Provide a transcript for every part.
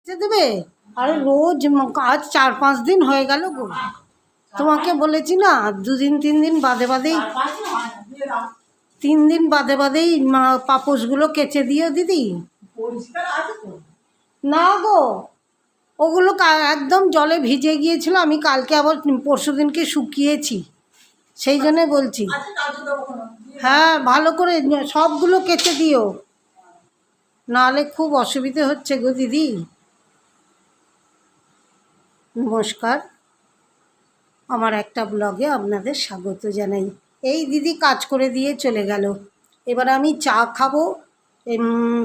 দেবে। আরে রোজ আজ 4-5 দিন হয়ে গেল গো। তোমাকে বলেছি না 2-3 দিন বাদে বাদেই 3 দিন বাদে বাদেই পাপোশগুলো কেচে দিও দিদি। না গো, ওগুলো একদম জলে ভিজে গিয়েছিল, আমি কালকে আবার পরশু দিনকে শুকিয়েছি, সেই জন্যে বলছি। হ্যাঁ, ভালো করে সবগুলো কেচে দিও, নাহলে খুব অসুবিধে হচ্ছে গো দিদি। নমস্কার, আমার একটা ব্লগে আপনাদের স্বাগত জানাই। এই দিদি কাজ করে দিয়ে চলে গেল, এবার আমি চা খাবো,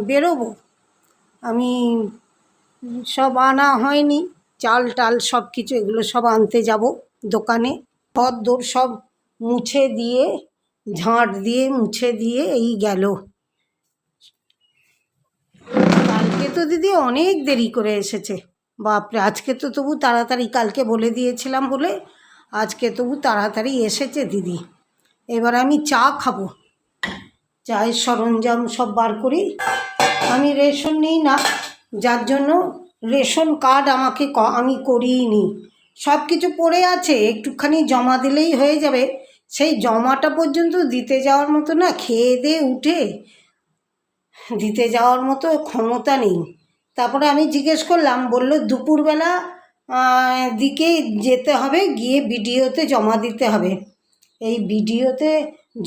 বেরোবো। আমি সব আনা হয়নি, চাল টাল সব কিছু, এগুলো সব আনতে যাব দোকানে। ঘর দোর সব মুছে দিয়ে, ঝাঁট দিয়ে মুছে দিয়ে এই গেল। কালকে তো দিদি অনেক দেরি করে এসেছে, বাপরে। আজকে তো তবু তাড়াতাড়ি, কালকে বলে দিয়েছিলাম বলে আজকে তবু তাড়াতাড়ি এসেছে দিদি। এবার আমি চা খাবো, চায়ের সরঞ্জাম সব বার করি। আমি রেশন নিই না, যার জন্য রেশন কার্ড আমি করিই নি। সব কিছু পড়ে আছে, একটুখানি জমা দিলেই হয়ে যাবে। সেই জমাটা পর্যন্ত দিতে যাওয়ার মতো না, খেয়ে দিয়ে উঠে দিতে যাওয়ার মতো ক্ষমতা নেই। তারপরে আমি জিজ্ঞেস করলাম, বলল দুপুরবেলা দিকে যেতে হবে, গিয়ে বিডিওতে জমা দিতে হবে। এই বিডিওতে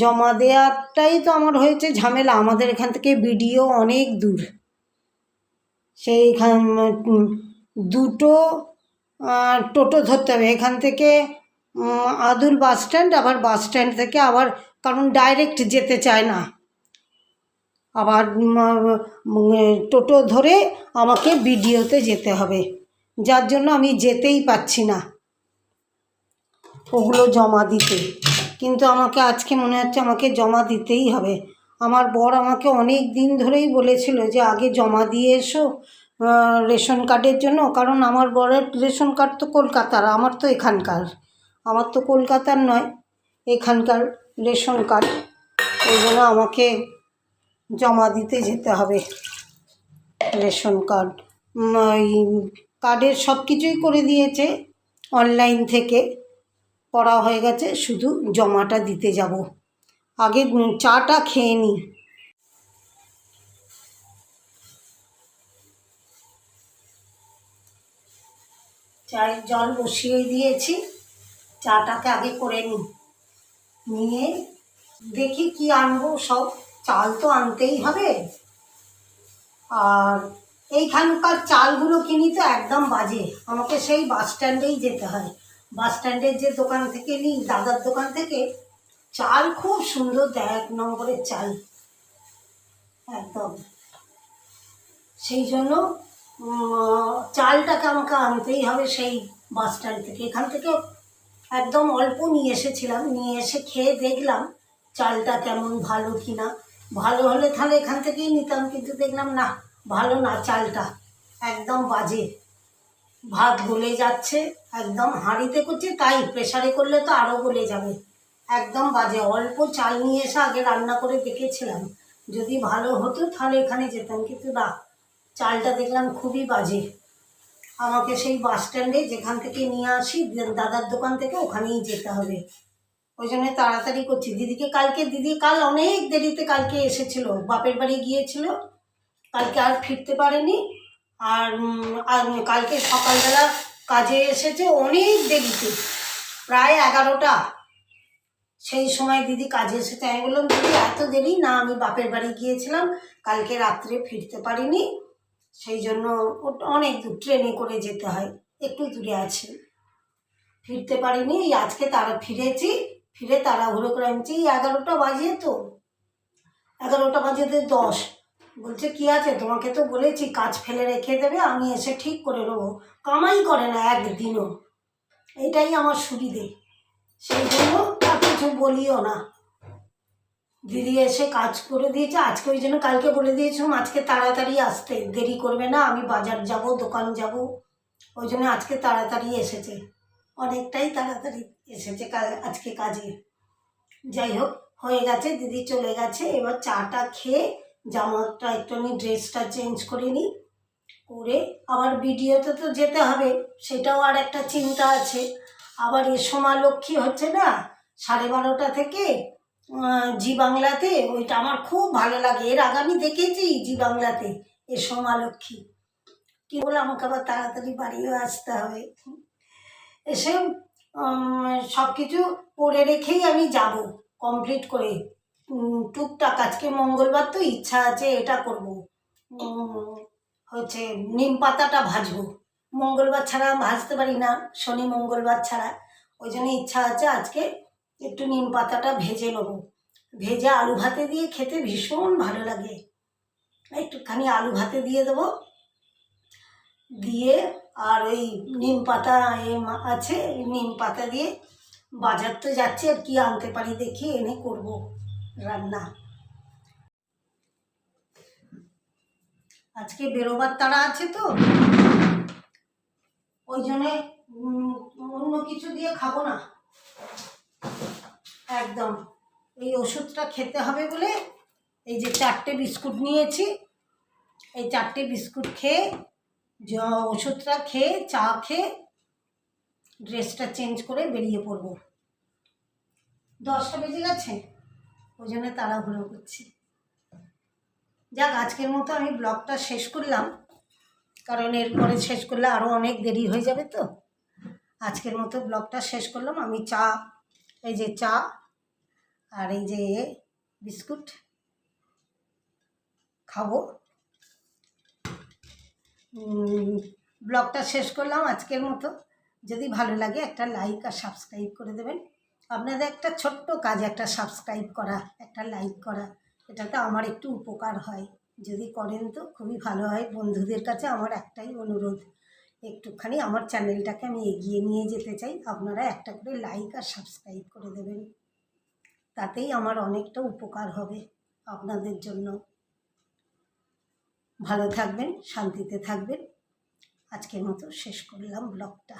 জমা দেওয়াটাই তো আমার হয়েছে ঝামেলা। আমাদের এখান থেকে বিডিও অনেক দূর, সেইখান দুটো টোটো ধরতে হবে এখান থেকে আদুল বাস স্ট্যান্ড, আবার বাস স্ট্যান্ড থেকে আবার, কারণ ডাইরেক্ট যেতে চায় না, আবার টোটো ধরে আমাকে বিডিওতে যেতে হবে, যার জন্য আমি যেতেই পাচ্ছি না ওগুলো জমা দিতে। কিন্তু আমাকে আজকে মনে হচ্ছে আমাকে জমা দিতেই হবে। আমার বর আমাকে অনেক দিন ধরেই বলেছিল যে আগে জমা দিয়ে এসো রেশন কার্ডের জন্য, কারণ আমার বরের রেশন কার্ড তো কলকাতার, আমার তো এখানকার, আমার তো কলকাতার নয়, এখানকার রেশন কার্ড। ওই জন্য আমাকে জমা দিতে যেতে হবে রেশন কার্ড। ওই কার্ডের সব কিছুই করে দিয়েছে, অনলাইন থেকে করা হয়ে গেছে, শুধু জমাটা দিতে যাব। আগে চাটা খেয়ে নিই। চায়ের জল বসিয়ে দিয়েছি, চাটাকে আগে করে নিই, নিয়ে দেখি কি আনবো। সব চাল তো আনতেই হবে, আর এইখানকার চালগুলো কিনি তো একদম বাজে। আমাকে সেই বাস স্ট্যান্ডেই যেতে হয়, বাস স্ট্যান্ডের যে দোকান থেকে নিই, দাদার দোকান থেকে, চাল খুব সুন্দর দেয়, 1 নম্বরের চাল একদম। সেই জন্য চালটাকে আমাকে আনতেই হবে সেই বাস স্ট্যান্ড থেকে। এখান থেকে একদম অল্প নিয়ে এসেছিলাম, নিয়ে এসে খেয়ে দেখলাম চালটা কেমন, ভালো কি না। ভালো হলে তাহলে এখান থেকেই নিতাম, কিন্তু দেখলাম না, ভালো না, চালটা একদম বাজে। ভাত গলে যাচ্ছে, একদম হাঁড়িতে করছে তাই, প্রেসারে করলে তো আরও গলে যাবে, একদম বাজে। অল্প চাল নিয়ে এসে আগে রান্না করে দেখেছিলাম, যদি ভালো হতো তাহলে এখানে যেতাম, কিন্তু না, চালটা দেখলাম খুবই বাজে। আমাকে সেই বাস স্ট্যান্ডে যেখান থেকে নিয়ে আসি দাদার দোকান থেকে, ওখানেই যেতে হবে। ওই জন্য তাড়াতাড়ি করছি। দিদি কাল অনেক দেরিতে কালকে এসেছিল, বাপের বাড়ি গিয়েছিল, কালকে আর ফিরতে পারেনি। আর কালকে সকালবেলা কাজে এসেছে অনেক দেরিতে, প্রায় 11টা, সেই সময় দিদি কাজে এসেছে। আমি বললাম, দিদি এত দেরি না, আমি বাপের বাড়ি গিয়েছিলাম, কালকে রাত্রে ফিরতে পারিনি, সেই জন্য অনেক দূর, ট্রেনে করে যেতে হয়, একটু দূরে আছে, ফিরতে পারিনি। আজকে তারা ফিরেছি, ফিরে তাড়াহুড়ো করে আনছি। 11টা বাজে তো, 11টা বাজে 10। বলছে কি আছে, তোমাকে তো বলেছি কাজ ফেলে রেখে দেবে, আমি এসে ঠিক করে নেবো। কামাই করে না একদিনও, এটাই আমার সুবিধে, সেই জন্য আর কিছু বলিও না। দিদি এসে কাজ করে দিয়েছে আজকে, ওই জন্য কালকে বলে দিয়েছিলাম আজকে তাড়াতাড়ি আসতে, দেরি করবে না, আমি বাজার যাব, দোকান যাব, ওই জন্য আজকে তাড়াতাড়ি এসেছে, অনেকটাই তাড়াতাড়ি এসেছে আজকে কাজে। যাই হোক, হয়ে গেছে, দিদি চলে গেছে। এবার চাটা খেয়ে জামাটা একটুখানি, ড্রেসটা চেঞ্জ করে নিই, করে আবার ভিডিওতে তো যেতে হবে, সেটাও আর একটা চিন্তা আছে। আবার এ সময় লক্ষ্মী হচ্ছে না 12:30 থেকে জি বাংলাতে, ওইটা আমার খুব ভালো লাগে। এর আগে আমি দেখেছি জি বাংলাতে এ সময় লক্ষ্মী। কি বলে আমাকে আবার তাড়াতাড়ি বাড়িও আসতে হবে, এসে সব কিছু করে রেখেই আমি যাব কমপ্লিট করে। টুকটাক আজকে মঙ্গলবার তো ইচ্ছা আছে এটা করব, হচ্ছে নিম পাতাটা ভাজবো। মঙ্গলবার ছাড়া ভাজতে পারি না, শনি মঙ্গলবার ছাড়া। ওই জন্য ইচ্ছা আছে আজকে একটু নিম পাতাটা ভেজে নেবো। ভেজে আলু ভাতে দিয়ে খেতে ভীষণ ভালো লাগে। একটুখানি আলু ভাতে দিয়ে দেবো, দিয়ে আর ওই নিম পাতা আছে, নিম পাতা দিয়ে বাজার তো যাচ্ছে, আর কি আনতে পারি দেখি এনে করব রান্না। আজকে বেরোবার তাড়া আছে তো, ওই জন্যে অন্য কিছু দিয়ে খাবো না একদম। এই ওষুধটা খেতে হবে বলে এই যে 4টে বিস্কুট নিয়েছি। এই 4টে বিস্কুট খেয়ে, ওষুধটা খেয়ে, চা খেয়ে ড্রেসটা চেঞ্জ করে বেরিয়ে পড়বো। 10টা বেজে গেছে, ওই জন্য তাড়াহুড়ো করছি। যাক, আজকের মতো আমি ব্লগটা শেষ করলাম, কারণ এরপরে শেষ করলে আরও অনেক দেরি হয়ে যাবে। তো আজকের মতো ব্লগটা শেষ করলাম। আমি চা, এই যে চা আর এই যে বিস্কুট খাবো। ব্লগটা শেষ করলাম আজকের মতো। যদি ভালো লাগে একটা লাইক আর সাবস্ক্রাইব করে দেবেন। আপনাদের একটা ছোট্ট কাজ, একটা সাবস্ক্রাইব করা, একটা লাইক করা, এটাতে আমার একটু উপকার হয়। যদি করেন তো খুবই ভালো হয়। বন্ধুদের কাছে আমার একটাই অনুরোধ, একটুখানি আমার চ্যানেলটাকে আমি এগিয়ে নিয়ে যেতে চাই। আপনারা একটা করে লাইক আর সাবস্ক্রাইব করে দেবেন, তাতেই আমার অনেকটা উপকার হবে আপনাদের জন্য। ভালো থাকবেন, শান্তিতে থাকবেন। আজকের মতো শেষ করলাম ব্লগটা।